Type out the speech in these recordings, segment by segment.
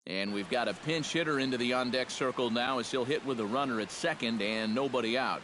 And we've got a pinch hitter into the on-deck circle now as he'll hit with a runner at second and nobody out.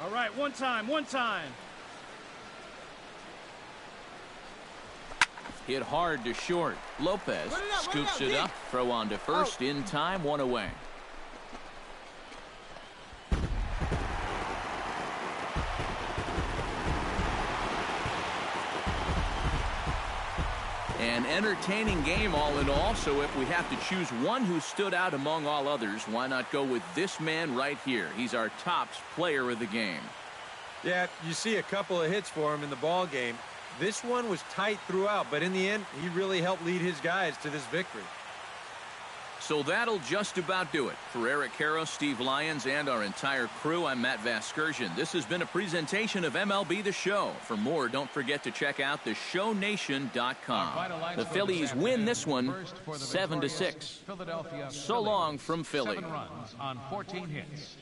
All right, one time. Hit hard to short. Lopez scoops it up. Throw on to first in time. One away. An entertaining game all in all, so if we have to choose one who stood out among all others, why not go with this man right here? He's our tops player of the game. Yeah, you see a couple of hits for him in the ball game. This one was tight throughout, but in the end, he really helped lead his guys to this victory. So that'll just about do it. For Eric Harrow, Steve Lyons, and our entire crew, I'm Matt Vasgersian. This has been a presentation of MLB The Show. For more, don't forget to check out theshownation.com. The Phillies win this one 7-6. So long from Philly. 7 runs on 14 hits.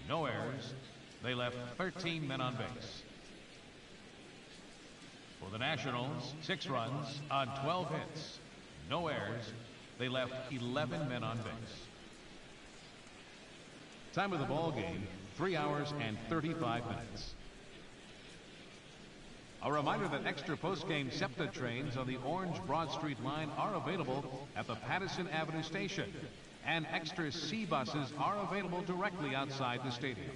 No errors. They left 13 men on base. For the Nationals, 6 runs on 12 hits. No errors. They left 11 men on base. Time of the ball game, 3 hours and 35 minutes. A reminder that extra post-game SEPTA trains on the Orange Broad Street line are available at the Patterson Avenue station, and extra C buses are available directly outside the stadium.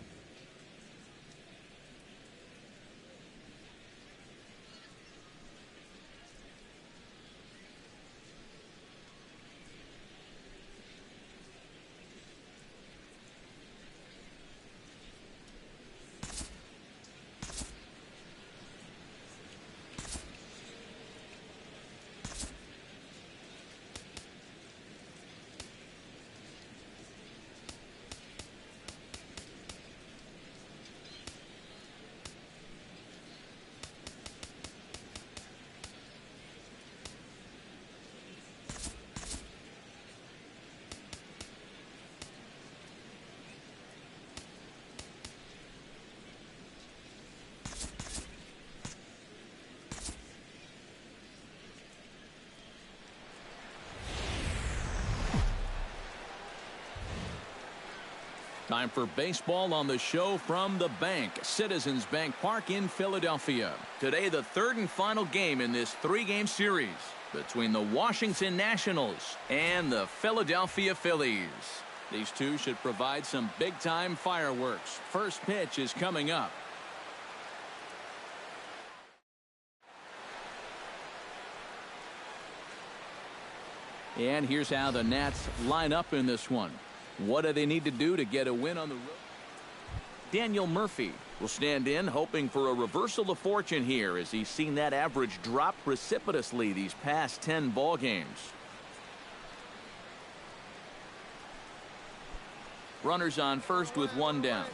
Time for baseball on the show from the bank, Citizens Bank Park in Philadelphia. Today, the third and final game in this 3-game series between the Washington Nationals and the Philadelphia Phillies. These two should provide some big-time fireworks. First pitch is coming up. And here's how the Nats line up in this one. What do they need to do to get a win on the road? Daniel Murphy will stand in, hoping for a reversal of fortune here as he's seen that average drop precipitously these past 10 ball games. Runners on first with 1 down.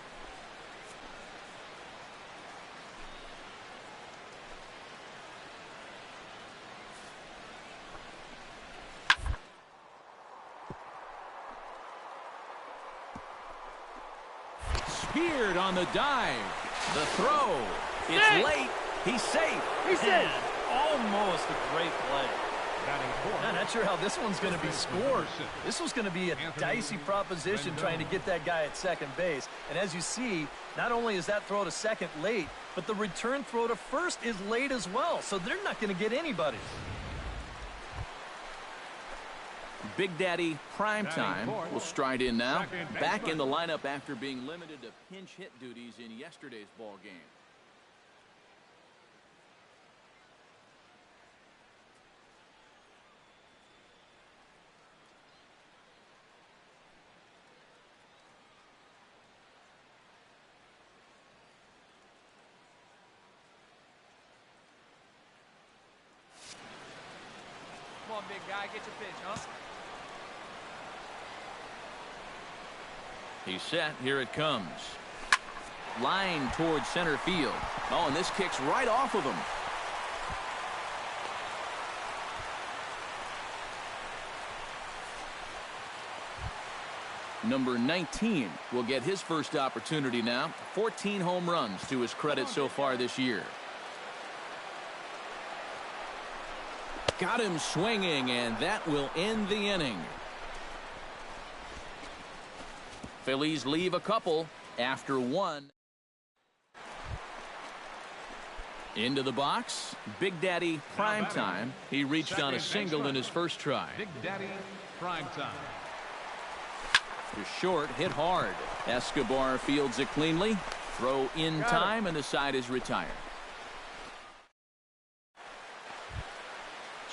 Speared on the dive. The throw. It's late. He's safe. He's safe. Almost a great play. I'm not sure how this one's going to be scored. This was going to be a dicey proposition trying to get that guy at second base. And as you see, not only is that throw to second late, but the return throw to first is late as well. So they're not going to get anybody. Big Daddy Primetime will stride in now. Back in the lineup after being limited to pinch hit duties in yesterday's ball game. on, big guy. Get your pitch, huh? He's set. Here it comes. Line towards center field. Oh, and this kicks right off of him. Number 19 will get his first opportunity now. 14 home runs to his credit so far this year. Got him swinging, and that will end the inning. Phillies leave a couple after one. Into the box, Big Daddy Primetime. He reached on a single in his first try. Big Daddy Primetime. To short, hit hard. Escobar fields it cleanly. Throw in time, and the side is retired.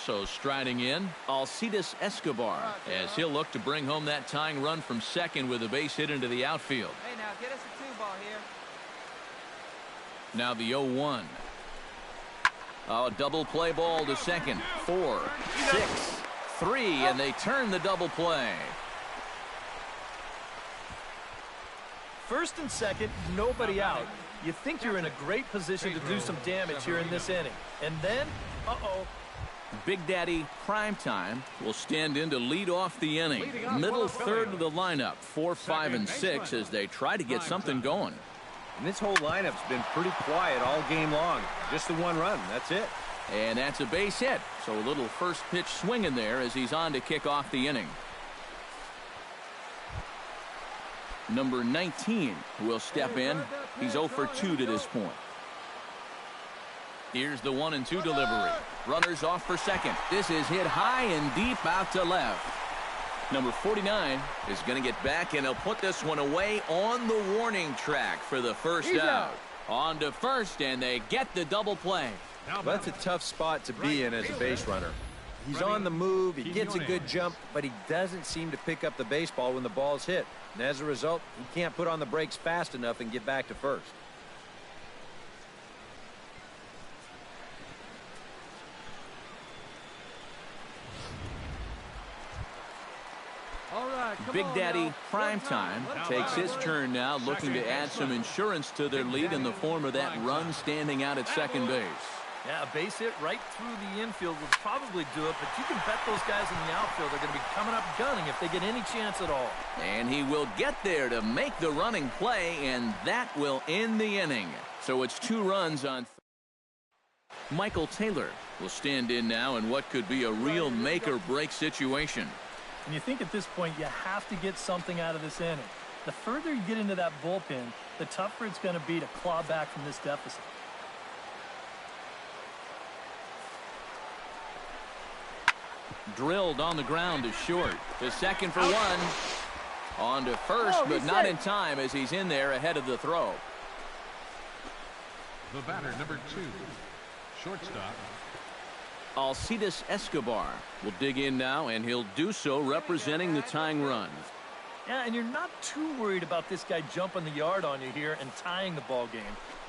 So striding in, Alcides Escobar, as he'll look to bring home that tying run from second with a base hit into the outfield. Hey, now get us a 2-ball here. Now the 0-1. Oh, double play ball to second. 4, 6, 3, and they turn the double play. First and second, nobody out. You think you're in a great position to do some damage here in this inning. And then, Big Daddy Primetime will stand in to lead off the inning. Middle third of the lineup, 4, 5, and 6 as they try to get something going. And this whole lineup's been pretty quiet all game long. Just the one run. That's it. And that's a base hit. So a little first pitch swing in there as he's on to kick off the inning. Number 19 will step in. He's 0 for 2 to this point. Here's the 1-2 delivery. Runners off for second. This is hit high and deep out to left. Number 49 is going to get back, and he'll put this one away on the warning track for the first out. On to first, and they get the double play. Well, that's a tough spot to be in as a base runner. He's on the move, he gets a good jump, but he doesn't seem to pick up the baseball when the ball's hit. And as a result, he can't put on the brakes fast enough and get back to first. Big Daddy Primetime takes his turn now, looking to add some insurance to their lead in the form of that run standing out at second base. yeah, a base hit right through the infield would probably do it, but you can bet those guys in the outfield are going to be coming up gunning if they get any chance at all. And he will get there to make the running play, and that will end the inning. So it's 2 runs on. Michael Taylor will stand in now in what could be a real make-or-break situation. And you think at this point you have to get something out of this inning. The further you get into that bullpen, the tougher it's going to be to claw back from this deficit. Drilled on the ground to short. To second for 1. On to first, but not in time as he's in there ahead of the throw. The batter, number 2, shortstop. Alcides Escobar will dig in now, and he'll do so representing the tying run. Yeah, and you're not too worried about this guy jumping the yard on you here and tying the ball game.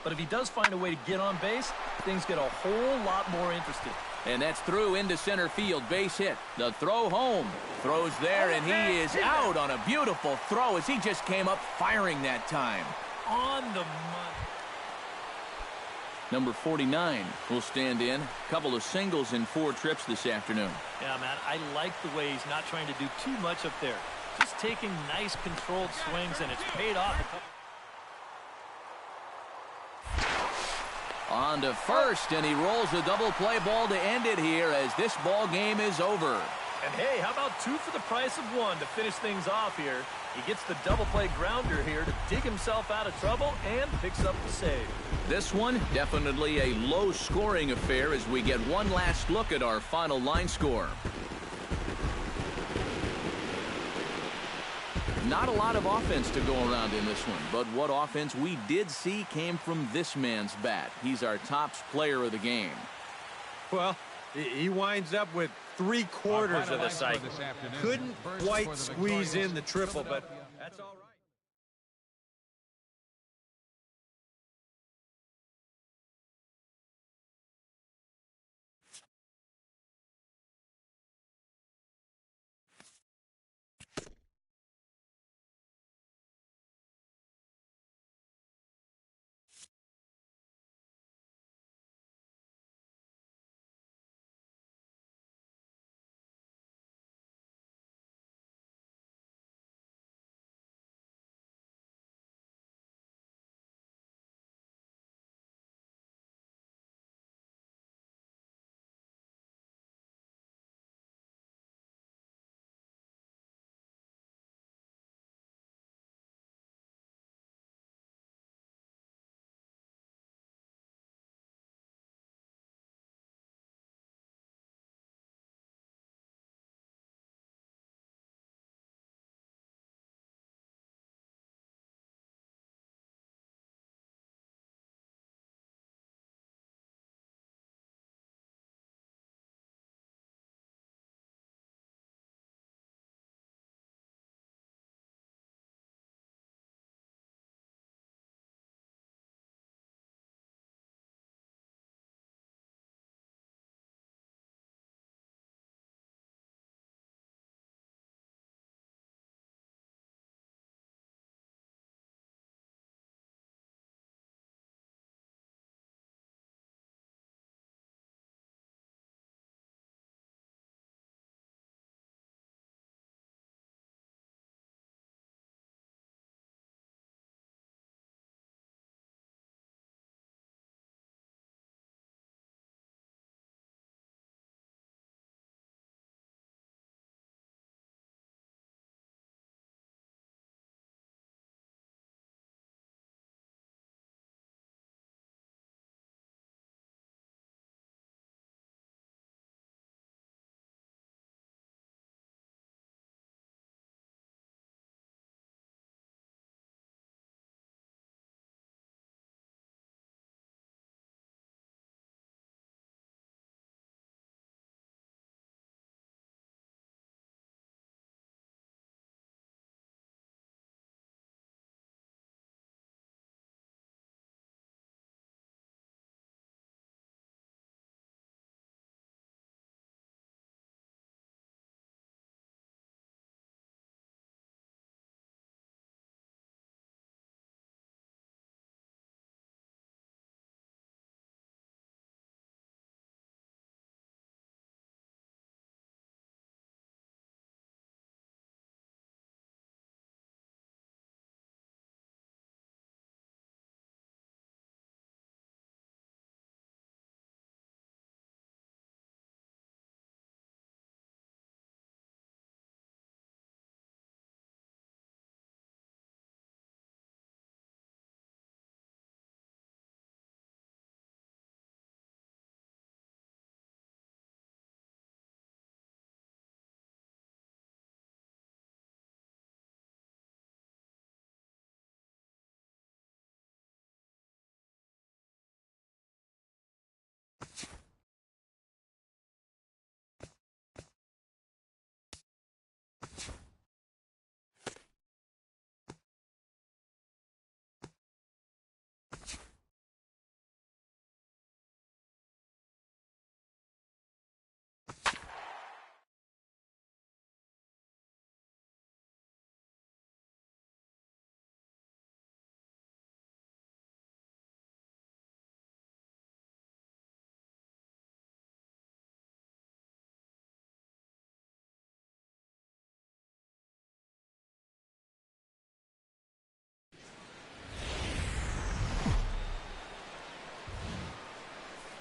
But if he does find a way to get on base, things get a whole lot more interesting. And that's through into center field, base hit. The throw home. Throws there, and he is out on a beautiful throw as he just came up firing that time. On the money. Number 49 will stand in. Couple of singles in 4 trips this afternoon. Yeah, man, I like the way he's not trying to do too much up there. Just taking nice controlled swings, and it's paid off. On to first, and he rolls a double play ball to end it here as this ball game is over. And hey, how about 2 for the price of 1 to finish things off here? He gets the double play grounder here to dig himself out of trouble and picks up the save. This one definitely a low-scoring affair as we get one last look at our final line score. Not a lot of offense to go around in this one, but what offense we did see came from this man's bat. He's our top player of the game. Well, he winds up with 3/4 of the cycle. Couldn't quite squeeze in the triple, but that's all right.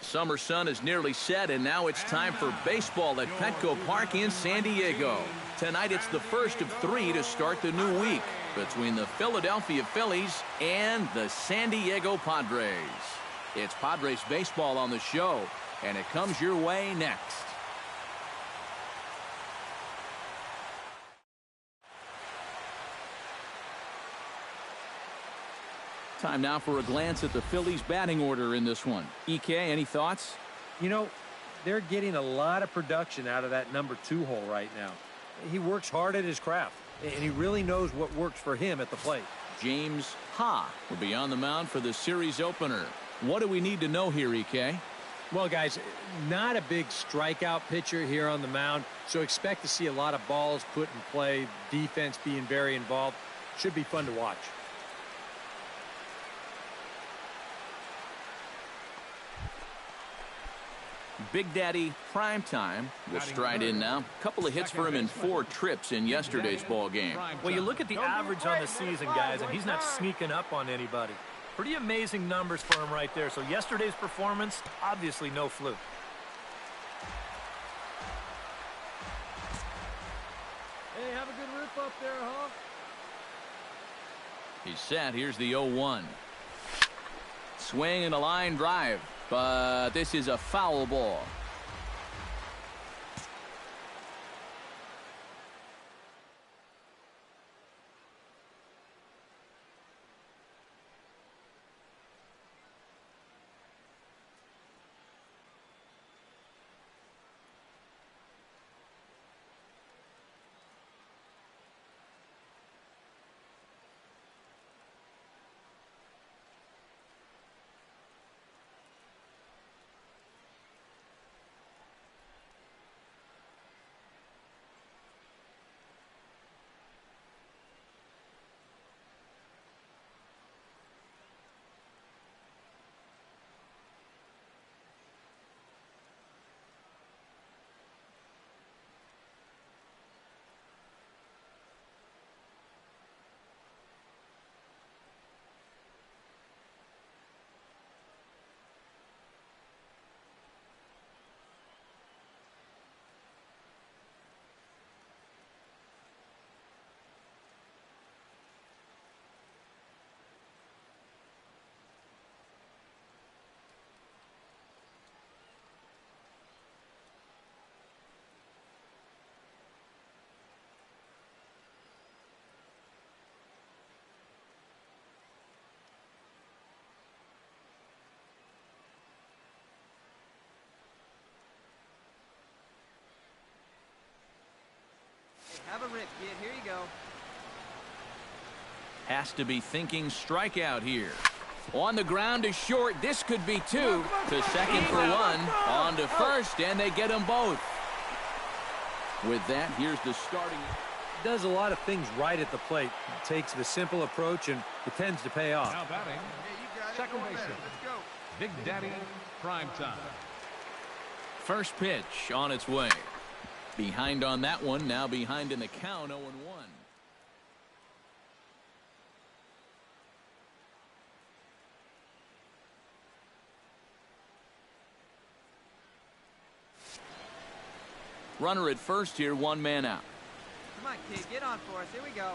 summer sun is nearly set, and now it's time for baseball at Petco Park in San Diego. Tonight it's the first of 3 to start the new week between the Philadelphia Phillies and the San Diego Padres. It's Padres baseball on the show, and it comes your way next. Time now for a glance at the Phillies batting order in this one. EK, any thoughts? You know, they're getting a lot of production out of that number 2 hole right now. He works hard at his craft, and he really knows what works for him at the plate. James Ha will be on the mound for the series opener. What do we need to know here, EK? Well, guys, not a big strikeout pitcher here on the mound, so expect to see a lot of balls put in play, defense being very involved. Should be fun to watch. Big Daddy Primetime will stride in now. A couple of hits for him in 4 trips in yesterday's ball game. Well, you look at the average on the season, guys, and he's not sneaking up on anybody. Pretty amazing numbers for him right there. So yesterday's performance, obviously no fluke. Hey, have a good rip up there, huh? He's set. Here's the 0-1. Swing and a line drive. But this is a foul ball. Have a rip, kid. Here you go. Has to be thinking strikeout here. On the ground to short. This could be 2. To second for 1. On to first, and they get them both. With that, here's the starting. Does a lot of things right at the plate. Takes the simple approach, and it tends to pay off. Now batting, second baseman, Big Daddy Primetime. First pitch on its way. Behind on that one, now behind in the count, 0-1. Runner at first here, 1 man out. Come on, kid. Get on for us. Here we go.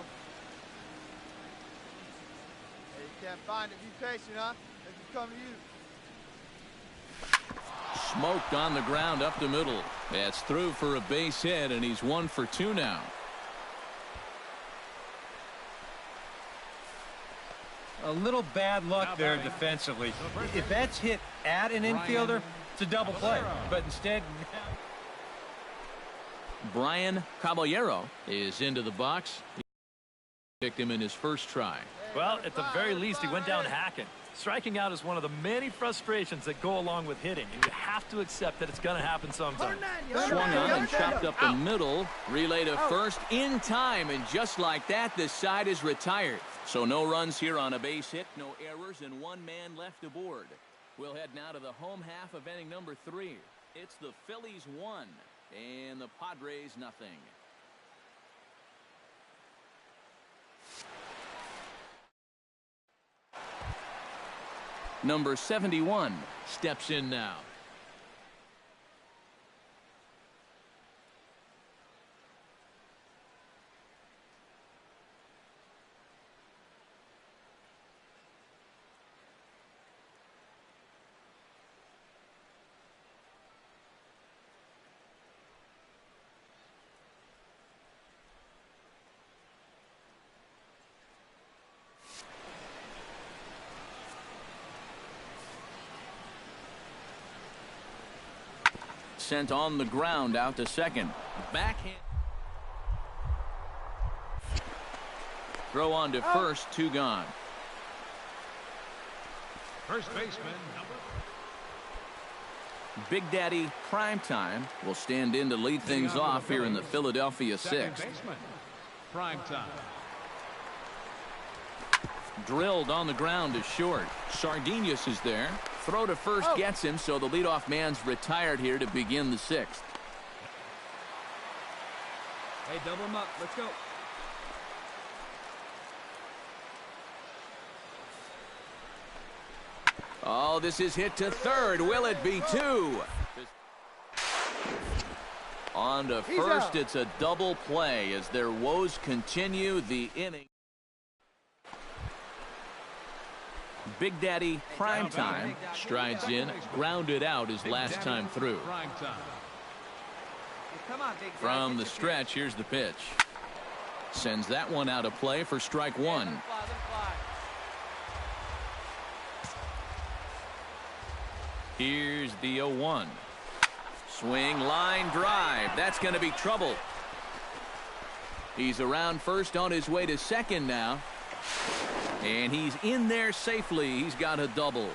Hey, you can't find it. Be patient, huh? Let it come to you. Smoked on the ground up the middle. That's through for a base hit, and he's 1 for 2 now. A little bad luck there defensively. If that's hit at an infielder, it's a double play. But instead, Brian Caballero is into the box. He picked him in his first try. Well, at the very least, he went down hacking. Striking out is one of the many frustrations that go along with hitting, and you have to accept that it's going to happen sometime. Swung on and chopped up the middle. Relay to first in time, and just like that, this side is retired. So no runs here on a base hit, no errors, and 1 man left aboard. We'll head now to the home half of inning number 3. It's the Phillies 1 and the Padres nothing. Number 71 steps in now. sent on the ground out to second. Backhand. Throw on to first, 2 gone. First baseman, Big Daddy Primetime will stand in to lead things off here in the Philadelphia 6th. Primetime. Drilled on the ground to short. Sardinius is there. Throw to first gets him, so the leadoff man's retired here to begin the 6th. Hey, double him up. Let's go. Oh, this is hit to third. Will it be 2? On to first, it's a double play as their woes continue the inning. Big Daddy Primetime strides in, grounded out his last time through. Come on, big guy. From the stretch, here's the pitch. Sends that one out of play for strike 1. Let him fly. Here's the 0-1. Swing, line, drive. That's going to be trouble. He's around first on his way to second now. And he's in there safely. He's got a double.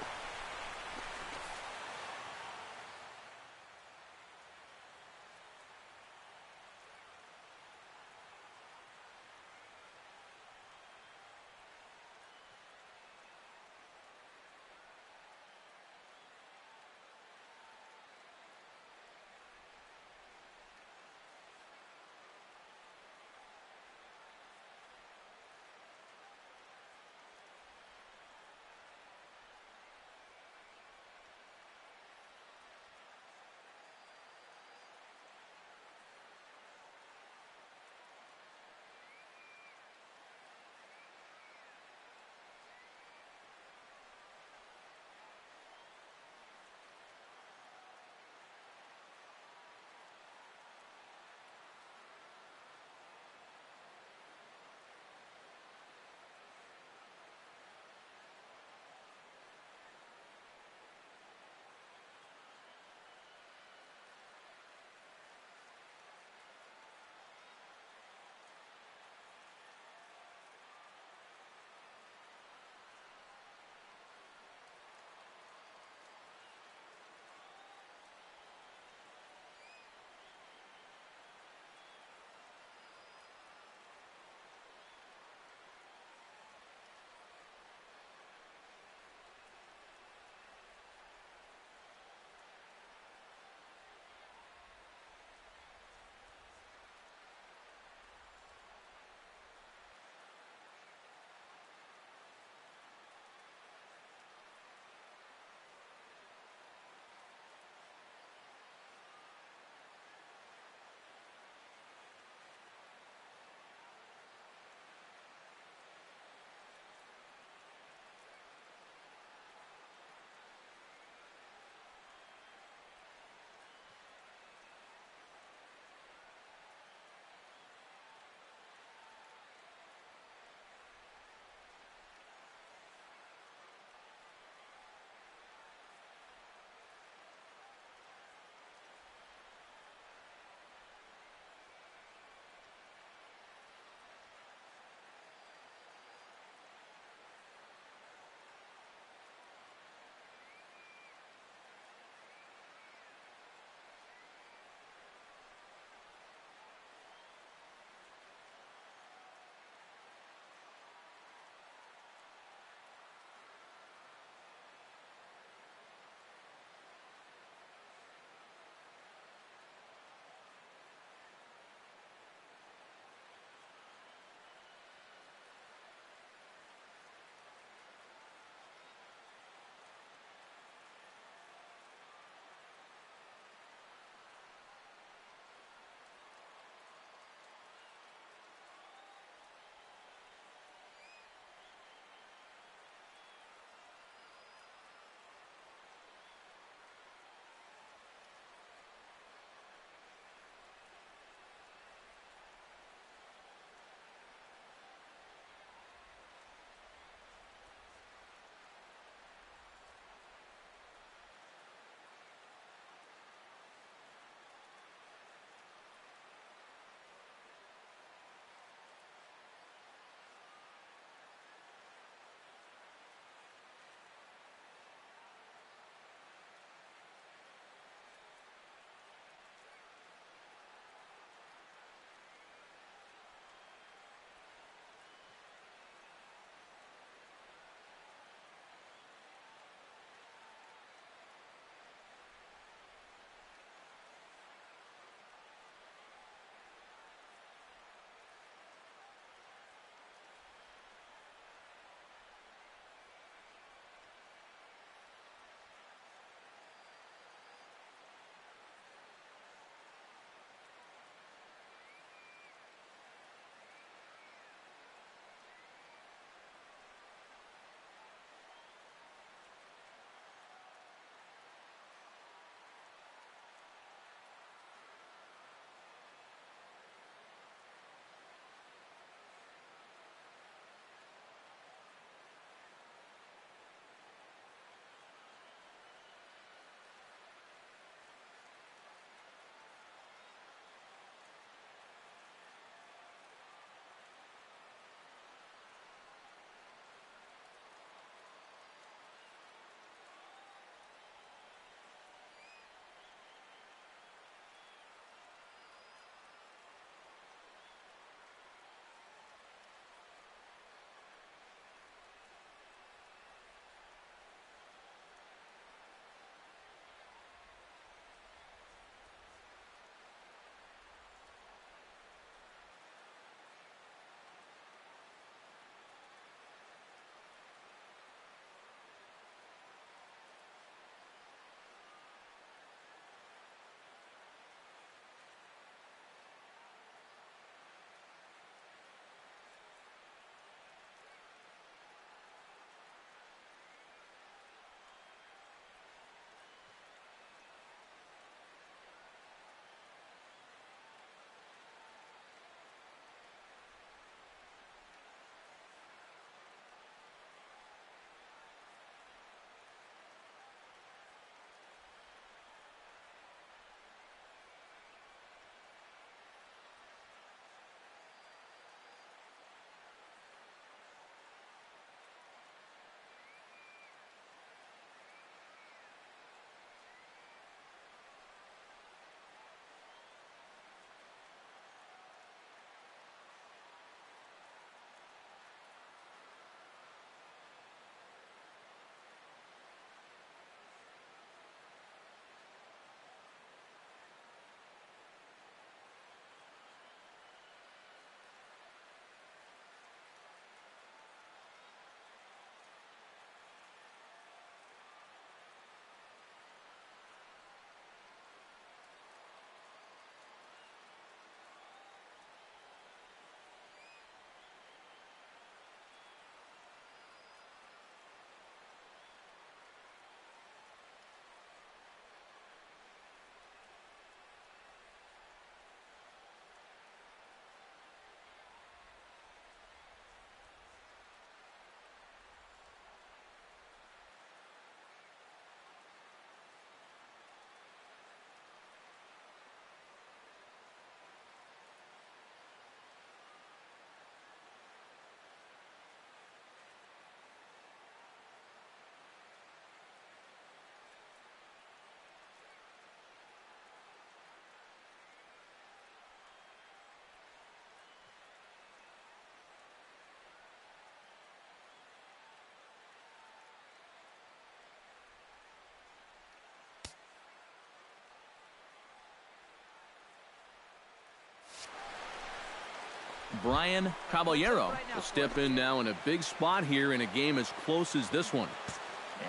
Brian Caballero will step in now in a big spot here in a game as close as this one.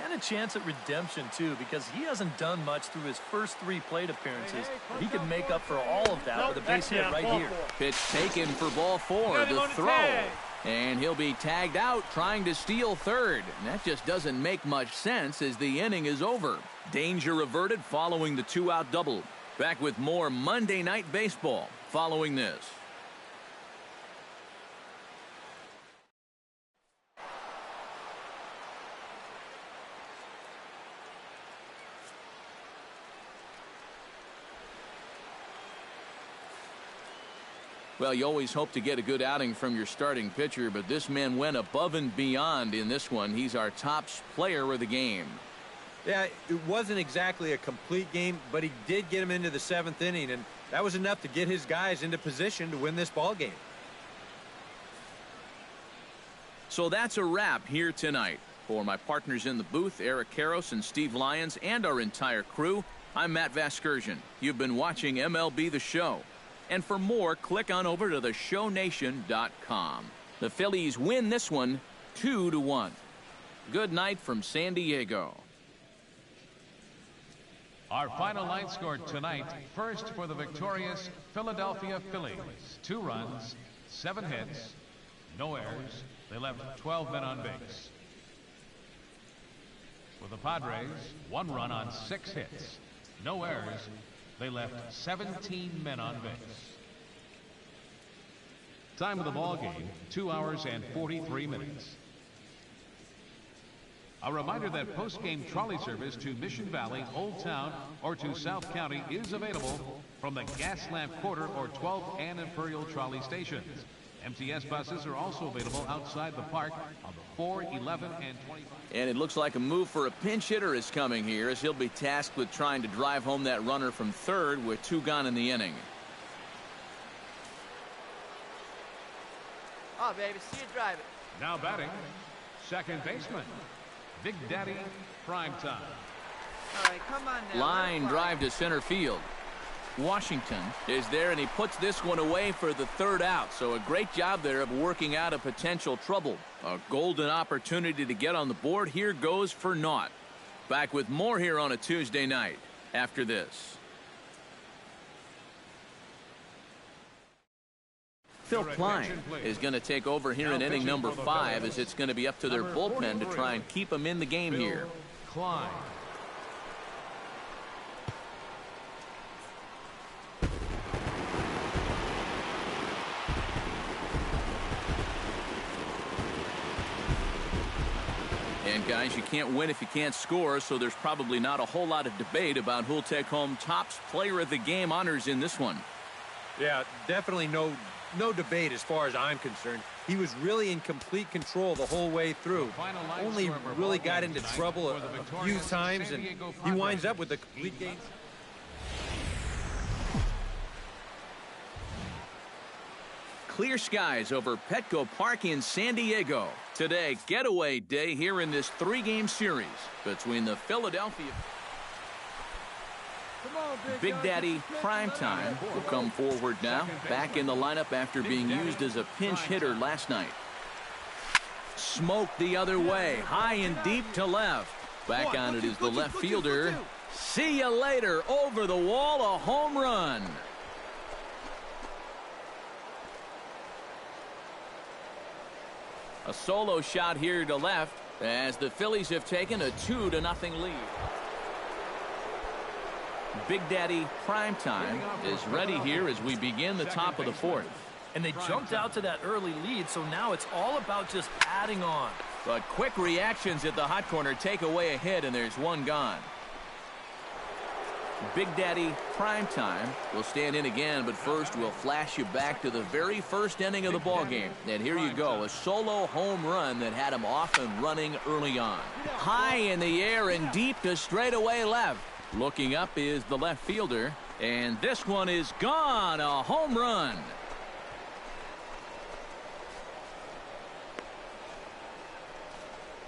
And a chance at redemption, too, because he hasn't done much through his first 3 plate appearances. He could make up for all of that with a base hit right here. Pitch taken for ball 4, the throw. And he'll be tagged out trying to steal third. And that just doesn't make much sense as the inning is over. Danger averted following the 2-out double. Back with more Monday Night Baseball following this. Well, you always hope to get a good outing from your starting pitcher, but this man went above and beyond in this one. He's our top player of the game. Yeah, it wasn't exactly a complete game, but he did get him into the 7th inning, and that was enough to get his guys into position to win this ball game. So that's a wrap here tonight. For my partners in the booth, Eric Karros and Steve Lyons, and our entire crew, I'm Matt Vasgersian. You've been watching MLB The Show. And for more, click on over to theshownation.com. The Phillies win this one 2-1. Good night from San Diego. Our final line score tonight, first for the victorious Philadelphia Phillies. 2 runs, 7 hits, no errors. They left 12 men on base. For the Padres, 1 run on 6 hits, no errors. They left 17 men on base. Time of the ball game, 2 hours and 43 minutes. A reminder that post-game trolley service to Mission Valley, Old Town, or to South County is available from the Gaslamp Quarter or 12th and Imperial trolley stations. MTS buses are also available outside the park on the 4, 11, and 25. And it looks like a move for a pinch hitter is coming here as he'll be tasked with trying to drive home that runner from third with 2 gone in the inning. Oh, baby, see you drive it. Now batting, second baseman, Big Daddy Primetime. All right, come on now. Line drive to center field. Washington is there, and he puts this one away for the 3rd out. So a great job there of working out a potential trouble. A golden opportunity to get on the board. Here goes for naught. Back with more here on a Tuesday night after this. Phil Klein is going to take over here in inning number 5 as it's going to be up to their bullpen to try and keep him in the game here. Klein. And guys, you can't win if you can't score, so there's probably not a whole lot of debate about who'll take home Topps Player of the Game honors in this one. Yeah, definitely no debate as far as I'm concerned. He was really in complete control the whole way through. Only really got into trouble a few times, and he winds up with a complete game. Clear skies over Petco Park in San Diego. Today, getaway day here in this 3-game series between the Philadelphia. Big Daddy Primetime will come forward now, back in the lineup after being used as a pinch hitter last night. Smoked the other way, high and deep to left. Back on it is the left fielder. See you later, over the wall, a home run. A solo shot here to left as the Phillies have taken a 2-0 lead. Big Daddy Primetime is ready here as we begin the top of the 4th. And they jumped out to that early lead, so now it's all about just adding on. But quick reactions at the hot corner take away a hit, and there's 1 gone. Big Daddy Primetime will stand in again, but first we'll flash you back to the very first inning of the ball game. And here you go, a solo home run that had him off and running early on. High in the air and deep to straightaway left. Looking up is the left fielder, and this one is gone, a home run.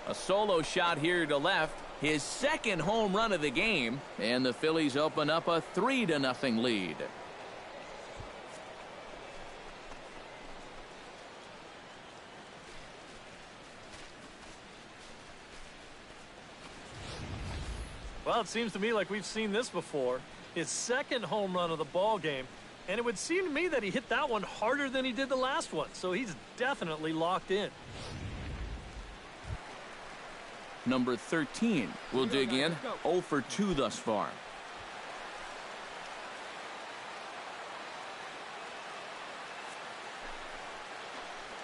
A solo shot here to left. His 2nd home run of the game, and the Phillies open up a 3-0 lead. Well, it seems to me like we've seen this before. His second home run of the ball game, and it would seem to me that he hit that one harder than he did the last one, so he's definitely locked in. Number 13 will dig in. 0 for 2 thus far.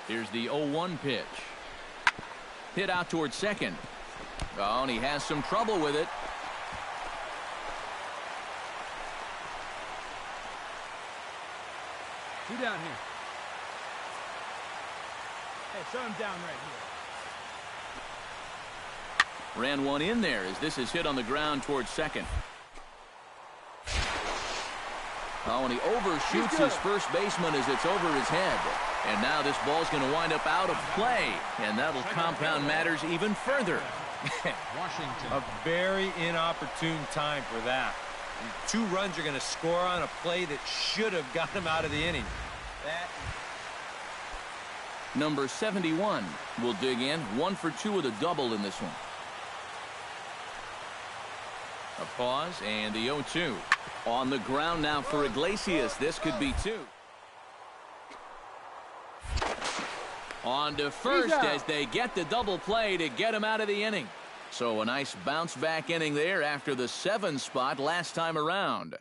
Here's the 0-1 pitch. Hit out towards second. Oh, and he has some trouble with it. Two down here. Hey, shut him down right here. Ran one in there as this is hit on the ground towards second. Oh, and he overshoots his first baseman as it's over his head. And now this ball's going to wind up out of play, and that'll compound matters even further. Washington. A very inopportune time for that. 2 runs are going to score on a play that should have got him out of the inning. Number 71 will dig in. 1 for 2 with a double in this one. A pause and the 0-2. On the ground now for Iglesias. This could be 2. On to first as they get the double play to get him out of the inning. So a nice bounce back inning there after the 7 spot last time around.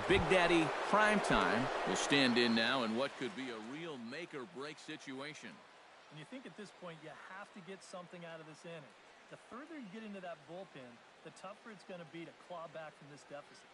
Big Daddy Primetime will stand in now in what could be a real make or break situation. And you think at this point you have to get something out of this inning. The further you get into that bullpen, the tougher it's going to be to claw back from this deficit.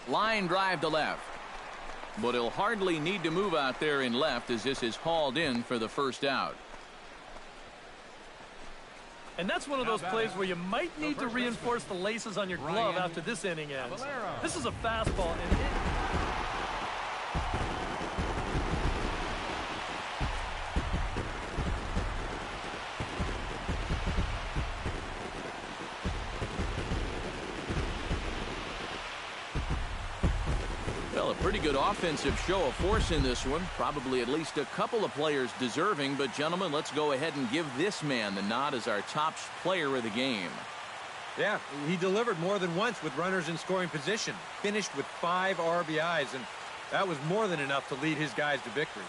Line drive to left. But he'll hardly need to move out there in left as this is hauled in for the first out. And that's one of those plays where you might need to reinforce the laces on your glove after this inning ends. This is a fastball, and Well, a pretty good offensive show of force in this one. Probably at least a couple of players deserving. But, gentlemen, let's go ahead and give this man the nod as our top player of the game. Yeah, he delivered more than once with runners in scoring position. Finished with 5 RBIs, and that was more than enough to lead his guys to victory.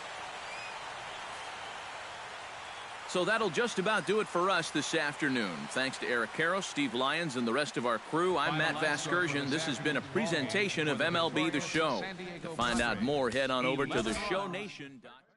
So that'll just about do it for us this afternoon. Thanks to Eric Karros, Steve Lyons, and the rest of our crew. I'm Matt Vasgersian. This has been a presentation of MLB The Show. To find out more, head on over to theshownation.com.